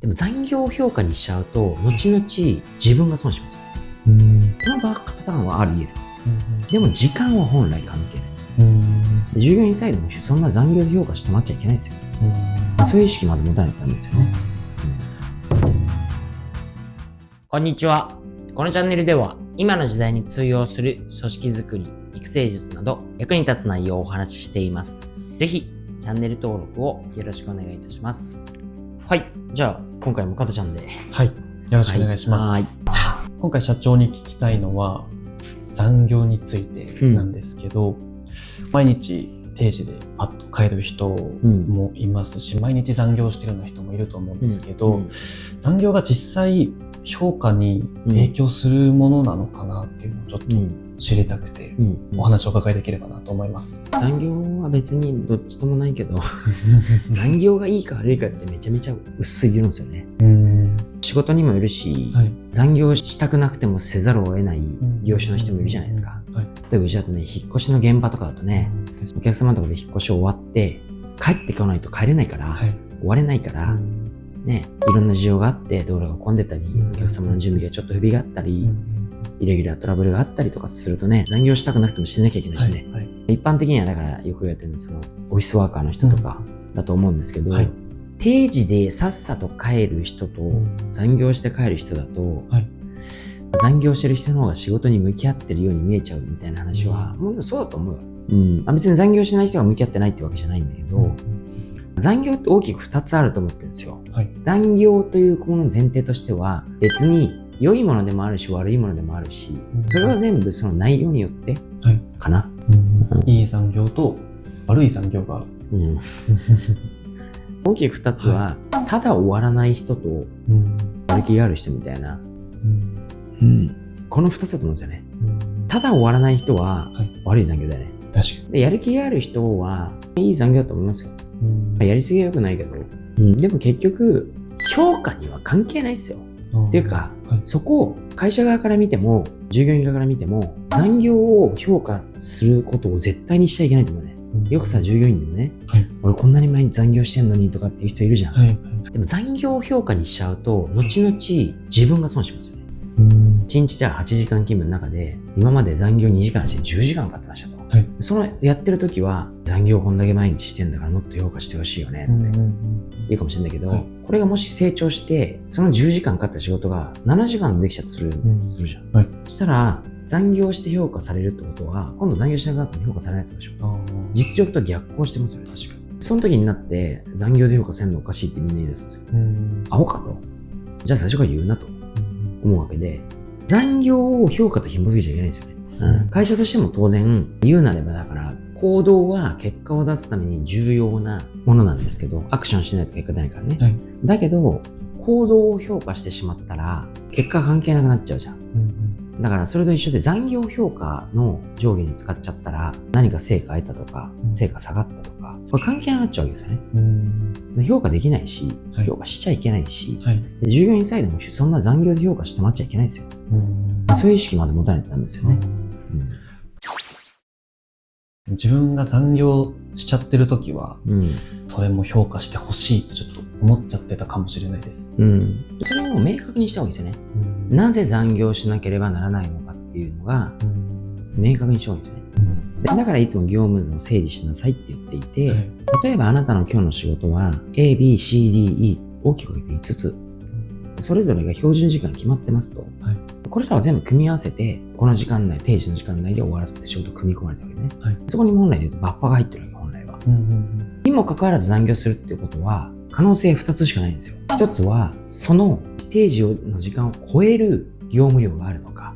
でも残業評価にしちゃうと、後々自分が損しますよ。このパターンはあり得る。でも時間は本来関係ないです。従業員サイドもそんな残業評価してもらっちゃいけないですよ。そういう意識まず持たないとダメですよね。こんにちは。このチャンネルでは今の時代に通用する組織づくり、育成術など役に立つ内容をお話ししています。ぜひチャンネル登録をよろしくお願いいたします。はい。じゃあ今回も加藤ちゃんで。はい。よろしくお願いします。今回社長に聞きたいのは残業についてなんですけど、毎日定時でパッと帰る人もいますし、毎日残業してるような人もいると思うんですけど、残業が実際評価に影響するものなのかなっていうのをちょっと知りたくて、お話をお伺いできればなと思います。残業は別にどっちともないけど残業がいいか悪いかってめちゃめちゃ薄い議論ですよね。仕事にもよるし、残業したくなくてもせざるを得ない業種の人もいるじゃないですか。例えばうちだとね、引っ越しの現場とかだとね、お客様のところで引っ越し終わって帰ってこないと帰れないから、終われないから、ね、いろんな事情があって道路が混んでたり、お客様の準備がちょっと不備があったり、イレギュラートラブルがあったりとかするとね、残業したくなくてもしなきゃいけないしね。一般的にはだからよく言われてるのはそのオフィスワーカーの人とかだと思うんですけど、定時でさっさと帰る人と残業して帰る人だと、残業してる人の方が仕事に向き合ってるように見えちゃうみたいな話は、もうそうだと思うよ。別に残業しない人が向き合ってないってわけじゃないんだけど、残業って大きく2つあると思ってるんですよ。残業というものの前提としては、別に良いものでもあるし悪いものでもあるし、それは全部その内容によってかな。いい残業と悪い残業がある。大きく2つは、ただ終わらない人とやる気がある人みたいな、この2つだと思うんですよね。ただ終わらない人は悪い残業だよね。確かに。でやる気がある人はいい残業だと思いますよ。やりすぎは良くないけど、でも結局評価には関係ないですよ。っていうか、そこを会社側から見ても従業員側から見ても残業を評価することを絶対にしちゃいけないと思うね。よくさ、従業員でもね、俺こんなに毎日残業してんのにとかっていう人いるじゃん。でも残業を評価にしちゃうと後々自分が損しますよね。1日じゃあ8時間勤務の中で今まで残業2時間して10時間かかってましたと。そのやってる時は残業こんだけ毎日してんだからもっと評価してほしいよねっていいかもしれないけど、これがもし成長してその10時間かかった仕事が7時間でできちゃってするじゃん。そしたら残業して評価されるってことは今度残業しなくなっても評価されないってことでしょ。実力と逆行してますよね。確かに。その時になって残業で評価せんのおかしいってみんな言い出すんですよ。アホかと。じゃあ最初から言うなと思うわけで、残業を評価と紐付けちゃいけないんですよね。会社としても当然言うなればだから行動は結果を出すために重要なものなんですけど、アクションしないと結果出ないからね。だけど行動を評価してしまったら結果関係なくなっちゃうじゃん。だからそれと一緒で残業評価の上下に使っちゃったら何か成果得たとか成果下がったとかこれ関係なくなっちゃうわけですよね。評価できないし、評価しちゃいけないし、で従業員サイドもそんな残業で評価してもらっちゃいけないんですよ。そういう意識まず持たないとダメですよね。自分が残業しちゃってる時は、それも評価してほしいってちょっと思っちゃってたかもしれないです。それを明確にした方がいいですよね。なぜ残業しなければならないのかっていうのが明確にした方がいいですよね。だからいつも業務を整理しなさいって言っていて、例えばあなたの今日の仕事は A、B、C、D、E 大きく分けて5つ。それぞれが標準時間決まってますと。これらは全部組み合わせて、この時間内、定時の時間内で終わらせて仕事を組み込まれたわけね。そこに本来で言うとバッファが入ってるわけ、本来は。にもかかわらず残業するっていうことは、可能性2つしかないんですよ。1つは、その定時の時間を超える業務量があるのか。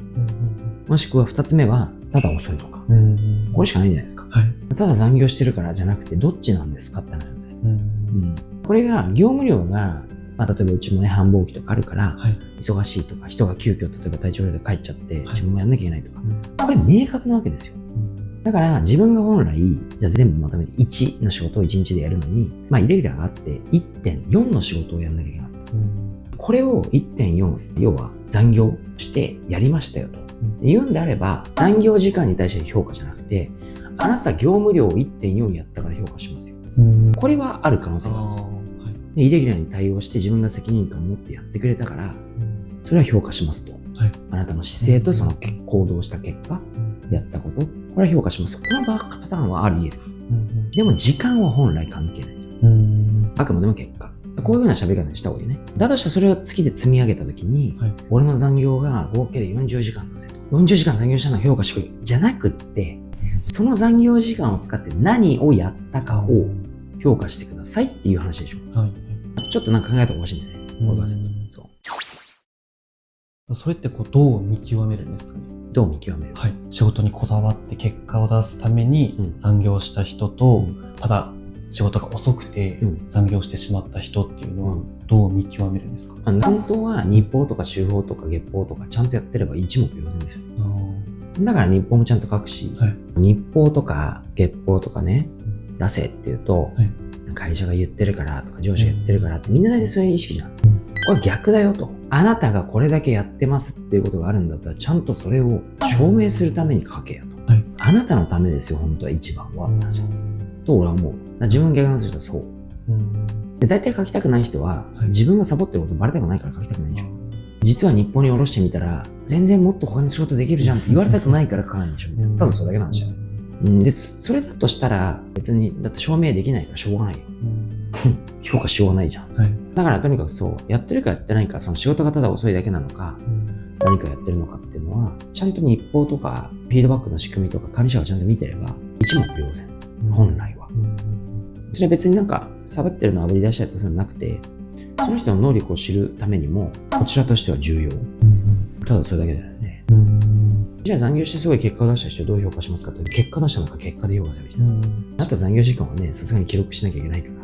もしくは2つ目は、ただ遅いのか。これしかないんじゃないですか。ただ残業してるからじゃなくて、どっちなんですかってなるんですよ。これが、業務量が、例えばうちもね、繁忙期とかあるから、忙しいとか、人が急遽例えば体調不良で帰っちゃって、自分もやんなきゃいけないとか、これ明確なわけですよ。だから自分が本来、じゃあ全部まとめて1の仕事を1日でやるのに、イレギュラーがあって 1.4 の仕事をやんなきゃいけなかった。これを 1.4、要は残業してやりましたよと。言うんであれば、残業時間に対しての評価じゃなくて、あなた業務量を 1.4 やったから評価しますよ。これはある可能性があるんですよ。でイレギュラーに対応して自分が責任感を持ってやってくれたから、それは評価しますと。あなたの姿勢とその行動した結果、やったこと、これは評価しますと。このパターンはあり得る。でも時間は本来関係ないです。あくまでも結果。こういう風な喋り方にした方がいいね。だとしたらそれを月で積み上げたときに、俺の残業が合計で40時間だぜと。40時間残業したのを評価してくれ。じゃなくって、その残業時間を使って何をやったかを評価してくださいっていう話でしょ。ちょっとなんか考えた方がおかしいんだよね。それってどう見極めるんですかね。どう見極める？仕事にこだわって結果を出すために残業した人と、ただ仕事が遅くて残業してしまった人っていうのはどう見極めるんですか？本当は日報とか週報とか月報とかちゃんとやってれば一目瞭然ですよ。だから日報もちゃんと書くし、日報とか月報とかね、出せって言うと、会社が言ってるからとか上司が言ってるからってみんな大体そういう意識じゃん。これ逆だよと。あなたがこれだけやってますっていうことがあるんだったらちゃんとそれを証明するために書けよと。あなたのためですよ、本当は一番は。と俺は思う。自分が逆なんするとそう。で、大体書きたくない人は、自分がサボってることバレたくないから書きたくないでしょ。実は日報に下ろしてみたら、全然もっと他の仕事できるじゃんって言われたくないから書かないんでしょ。ただそれだけなんですよ。で、それだとしたら、別に、だって証明できないからしょうがないよ。評価しようがないじゃん。だからとにかくそう、やってるかやってないか、その仕事がただ遅いだけなのか、何かやってるのかっていうのは、ちゃんと日報とか、フィードバックの仕組みとか、管理者がちゃんと見てれば、一目瞭然。本来は。それは別になんか、サボってるのを炙り出したりとかそういうのなくて、その人の能力を知るためにも、こちらとしては重要。ただそれだけだよね。じゃあ残業してすごい結果を出した人をどう評価しますかって、結果出したのか結果で評価するじゃん。あと残業時間はね、さすがに記録しなきゃいけないから。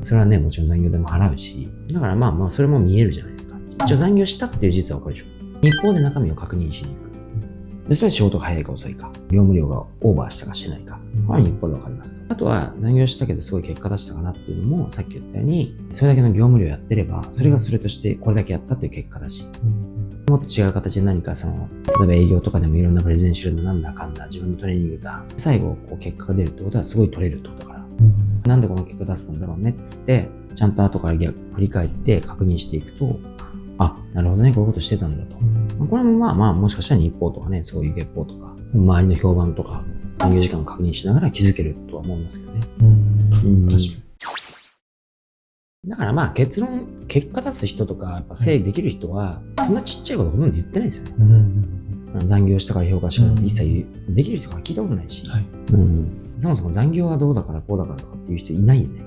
それはね、もちろん残業代も払うし、だからまあそれも見えるじゃないですか。一応残業したっていう事実は分かるでしょ。日報で中身を確認しに行く。で、それは仕事が早いか遅いか、業務量がオーバーしたかしないか、これは日報で分かりますと。あとは残業したけどすごい結果出したかなっていうのも、さっき言ったように、それだけの業務量やってれば、それがそれとしてこれだけやったっていう結果だし、もっと違う形で何か例えば営業とかでもいろんなプレゼンするのなんだかんだ、自分のトレーニングだ、最後結果が出るってことはすごい取れるってことだから、なんでこの結果出せたんだろうねって言って、ちゃんと後から振り返って確認していくと、あ、なるほどね、こういうことしてたんだと。これもまあもしかしたら日報とかね、そういう月報とか、周りの評判とか、残業時間を確認しながら気づけるとは思うんですけどね。確かに。だからまあ結果出す人とか、やっぱ整理できる人は、そんなちっちゃいことほとんど言ってないですよね。残業したから評価したからって一切できる人から聞いたことないし、そもそも残業がどうだからこうだからとかっていう人いないよね。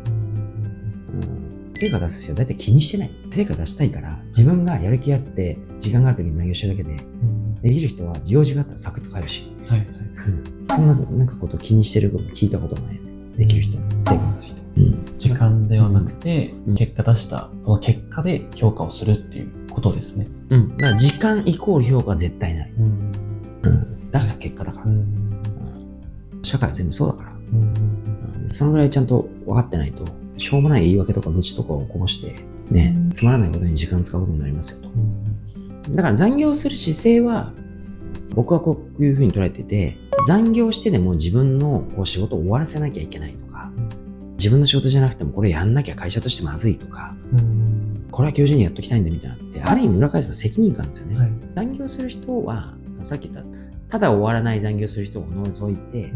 成果出す人は大体気にしてない。成果出したいから、自分がやる気あって、時間がある時に残業してるだけで、できる人は用事があったらサクッと帰るし、そんななんかこと気にしてること聞いたことないよね。できる人、成果出す人。時間ではなくて、結果出したその結果で評価をするっていうことですね。だから時間イコール評価は絶対ない。出した結果だから。社会は全部そうだから。そのぐらいちゃんと分かってないと、しょうもない言い訳とか無知とかをこぼして、ね、つまらないことに時間使うことになりますよと。だから残業する姿勢は、僕はこういうふうに捉えてて、残業してでも自分の仕事を終わらせなきゃいけないとか、自分の仕事じゃなくてもこれやんなきゃ会社としてまずいとか、これは今日中にやっときたいんだみたいなって、ある意味裏返せば責任感ですよね。残業する人は、さっき言った、ただ終わらない残業する人を除いて、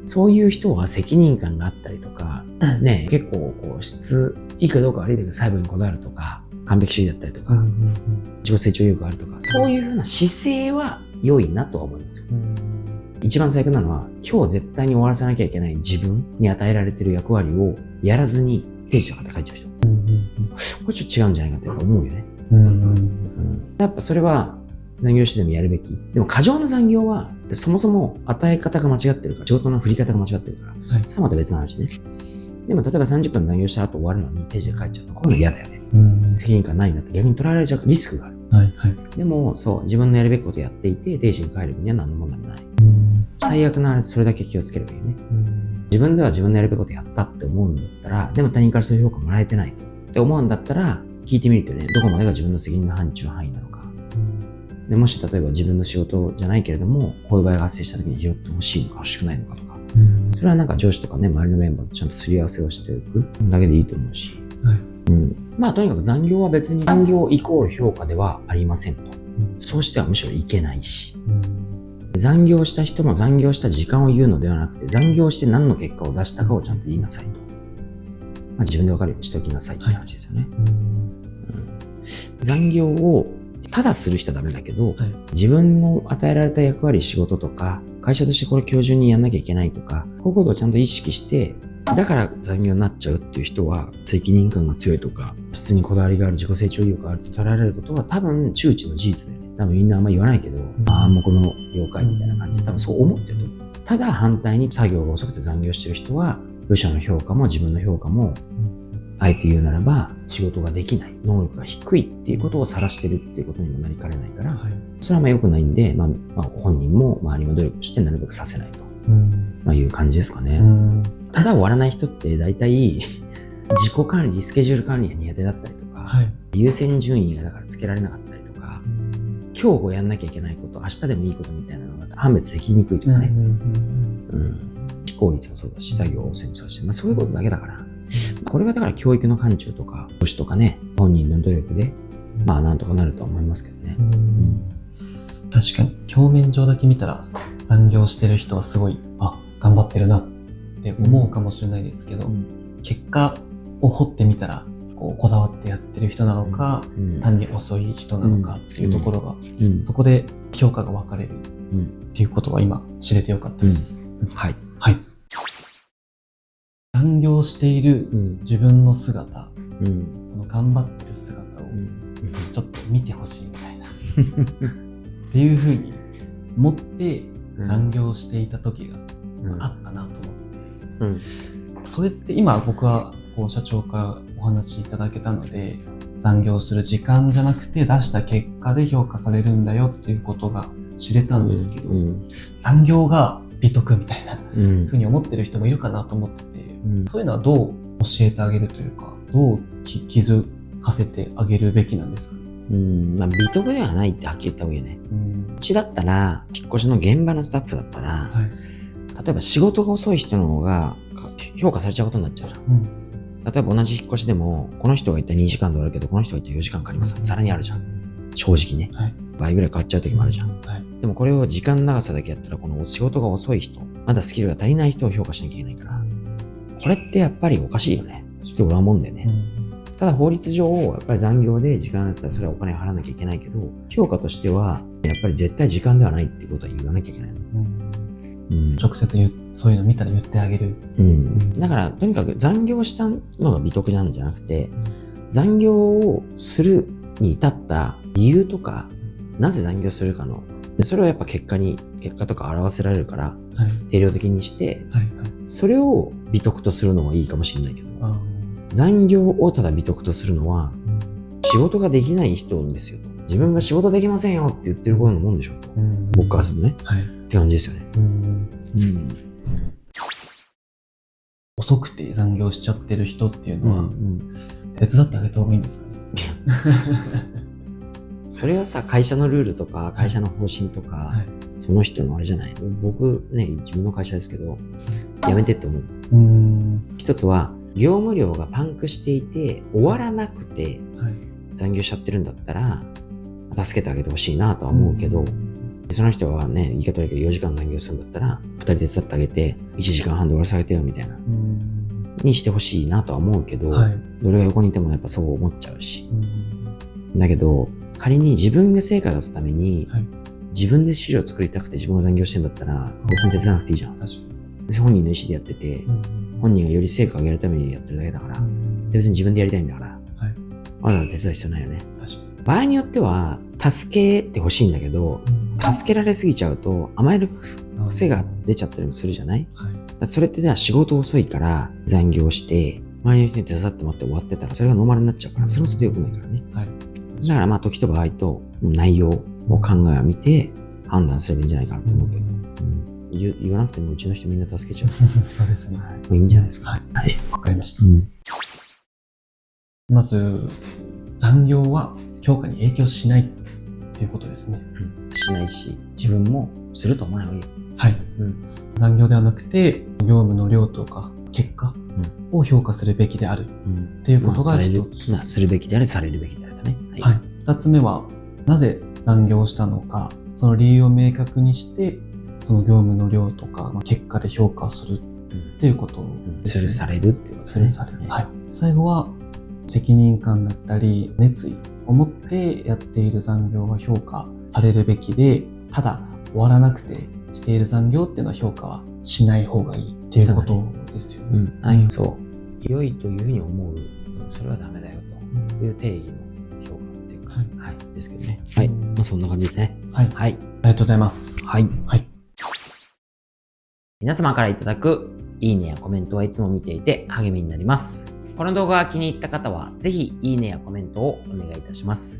そういう人は責任感があったりとか、ね、結構質いいかどうか悪いけど細部にこだわるとか、完璧主義だったりとか、自己成長欲があるとか、そういうふうな姿勢は良いなとは思いますよ。一番最悪なのは、今日絶対に終わらせなきゃいけない自分に与えられている役割をやらずに定時とかって書いちゃう人。これちょっと違うんじゃないかって思うよね。やっぱそれは残業してでもやるべき。でも過剰な残業は、そもそも与え方が間違ってるから、仕事の振り方が間違ってるから、それはまた別の話ね。でも例えば30分残業した後終わるのに定時で帰っちゃうと、こういうの嫌だよね。責任感ないんだって逆に捉えられちゃうリスクがある。でもそう、自分のやるべきことやっていて、定時に帰る分には何の問題もない。最悪なあれそれだけ気をつければいいよね。自分では自分のやるべきことやったって思うんだったら、でも他人からそういう評価もらえてないって思うんだったら、聞いてみるとね、どこまでが自分の責任の範疇範囲なのか。でもし例えば自分の仕事じゃないけれども、こういう場合が発生した時に拾ってほしいのか欲しくないのかとか、それはなんか上司とかね、周りのメンバーとちゃんとすり合わせをしておくだけでいいと思うし、まあとにかく残業は別に残業イコール評価ではありませんと。そうしてはむしろいけないし。残業した人も残業した時間を言うのではなくて、残業して何の結果を出したかをちゃんと言いなさいと。まあ、自分で分かるようにしておきなさいって話ですよね。残業をただする人はダメだけど、自分の与えられた役割、仕事とか、会社としてこれ今日中にやんなきゃいけないとか、こういうことをちゃんと意識して、だから残業になっちゃうっていう人は、責任感が強いとか、質にこだわりがある、自己成長意欲があると捉えられることは多分周知の事実だよね。多分みんなあんま言わないけど、暗黙の了解みたいな感じで多分そう思ってると思う。ただ反対に作業が遅くて残業してる人は、部署の評価も自分の評価も、あえて言うならば仕事ができない、能力が低いっていうことを晒してるっていうことにもなりかねないから、それはまあ良くないんで、本人も周りも努力してなるべくさせないと、いう感じですかね。ただ終わらない人って大体自己管理、スケジュール管理が苦手だったりとか、優先順位がだからつけられなかったりとか、今日やんなきゃいけないこと、明日でもいいことみたいなのが判別できにくいとかね。非効率もそうだし、作業を先そうだし、そういうことだけだから。これはだから教育の範疇とか、教師とかね、本人の努力で、なんとかなるとは思いますけどね。確かに、表面上だけ見たら、残業してる人はすごい、頑張ってるなって思うかもしれないですけど、結果を掘ってみたら、こだわってやってる人なのか、単に遅い人なのかっていうところが、そこで評価が分かれるっていうことは今知れてよかったです。はい。残業している自分の姿、この頑張ってる姿をちょっと見てほしいみたいなっていうふうに思って残業していた時があったなと思って、それって今僕は社長からお話しいただけたので、残業する時間じゃなくて出した結果で評価されるんだよっていうことが知れたんですけど、残業が美徳みたいなふうに思ってる人もいるかなと思ってて、そういうのはどう教えてあげるというか、どう気づかせてあげるべきなんですかね。美徳ではないってはっきり言った方がいいよね。うちだったら、引っ越しの現場のスタッフだったら、例えば仕事が遅い人の方が評価されちゃうことになっちゃうじゃん。例えば同じ引っ越しでも、この人がいたら2時間で終わるけど、この人がいたら4時間かかります。さらにあるじゃん。正直ね。倍ぐらい変わっちゃう時もあるじゃん。でもこれを時間長さだけやったら、この仕事が遅い人、まだスキルが足りない人を評価しなきゃいけないから、これってやっぱりおかしいよねって俺は思うんだよね。ただ法律上、やっぱり残業で時間だったらそれはお金払わなきゃいけないけど、評価としては、やっぱり絶対時間ではないっていうことは言わなきゃいけないの。直接そういうの見たら言ってあげる。だから、とにかく残業したのが美徳なんじゃなくて、残業をするに至った理由とか、なぜ残業するかの、それをやっぱ結果とか表せられるから、定量的にして、それを美徳とするのはいいかもしれないけど、残業をただ美徳とするのは、仕事ができない人ですよと。自分が仕事できませんよって言ってることのもんでしょと。僕からするとね。って感じですよね。遅くて残業しちゃってる人っていうのは、手伝ってあげた方がいいんですかね。それはさ、会社のルールとか会社の方針とか、その人のあれじゃない。僕ね、自分の会社ですけど、やめてって思う。一つは業務量がパンクしていて終わらなくて残業しちゃってるんだったら助けてあげてほしいなとは思うけど、その人はね、言い方悪いけど4時間残業するんだったら2人手伝ってあげて1時間半で終わらせてあげてよみたいなにしてほしいなとは思うけど、どれが横にいてもやっぱそう思っちゃうし、だけど仮に自分で成果出すために、自分で資料作りたくて自分が残業してんだったら別に手伝わなくていいじゃん。本人の意思でやってて、本人がより成果を上げるためにやってるだけだから、で別に自分でやりたいんだから、わざわざ手伝う必要ないよね。場合によっては助けてほしいんだけど、助けられすぎちゃうと甘える癖が出ちゃったりもするじゃない。それってね、仕事遅いから残業して周りの人に手伝ってもらって終わってたらそれがノーマルになっちゃうから、それもちょっと良くないからね。だから時と場合と内容を考えを見て判断すればいいんじゃないかなと思うけど、言わなくてもうちの人みんな助けちゃう。そうですね。いいんじゃないですか。わかりました。まず、残業は評価に影響しないっていうことですね。しないし、自分もすると思わない方がいいよ。残業ではなくて、業務の量とか、結果を評価するべきであるっていうことが一つ、するべきである、されるべきであるだね。はい。二つ目は、なぜ残業したのか、その理由を明確にして、その業務の量とか、結果で評価をするっていうことですね。するされるっていうことするされる。はい。最後は、責任感だったり、熱意を持ってやっている残業は評価されるべきで、ただ終わらなくてしている残業っていうのは評価はしない方がいいっていうことですよね。そう。良いというふうに思う、それはダメだよという定義の評価っていうか、はい、ですけどね。はい。そんな感じですね。はい。はい。ありがとうございます。はい。はい。皆様からいただくいいねやコメントはいつも見ていて励みになります。この動画が気に入った方は、ぜひいいねやコメントをお願いいたします。